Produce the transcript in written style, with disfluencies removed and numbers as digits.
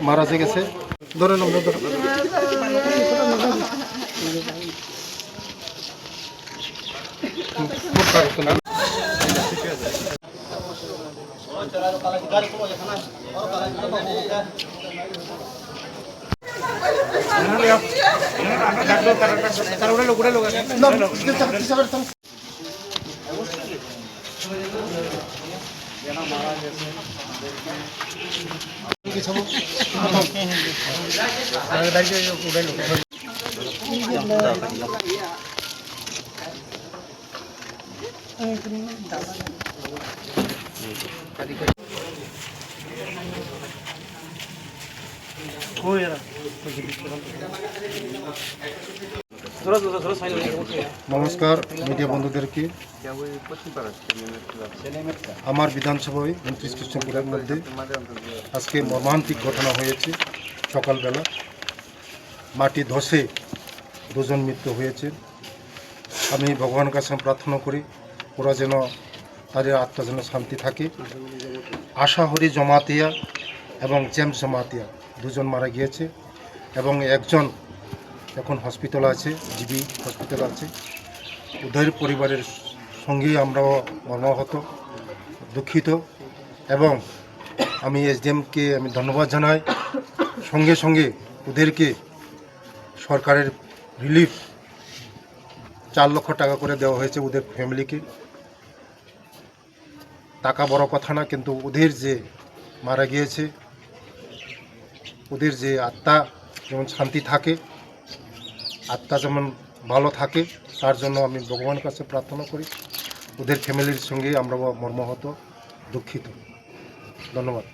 মারা গেছে। ধরে নম্বর নমস্কার মিডিয়া বন্ধুদেরকে। আমার বিধানসভায় 29 কৃষ্ণপুরের মধ্যে আজকে মর্মান্তিক ঘটনা হয়েছে। সকালবেলা মাটি ধসে দুজন মৃত্যু হয়েছে। আমি ভগবানের কাছে প্রার্থনা করি ওরা যেন তাদের আত্মা যেন শান্তি থাকে। আশাহরি জমাতিয়া এবং জেমস জমাতিয়া দুজন মারা গিয়েছে এবং একজন এখন হসপিটাল আছে, জিবি হসপিটাল আছে। ওদের পরিবারের সঙ্গেই আমরাও মর্মাহত, দুঃখিত এবং আমি এসডিএমকে আমি ধন্যবাদ জানাই। সঙ্গে সঙ্গে ওদেরকে সরকারের রিলিফ 4 লক্ষ টাকা করে দেওয়া হয়েছে ওদের ফ্যামিলিকে। টাকা বড় কথা না, কিন্তু ওদের যে মারা গিয়েছে ওদের যে আত্মা যেমন শান্তি থাকে, আত্মা যেমন ভালো থাকে, তার জন্য আমি ভগবানের কাছে প্রার্থনা করি। ওদের ফ্যামিলির সঙ্গে আমরা মর্মাহত, দুঃখিত। ধন্যবাদ।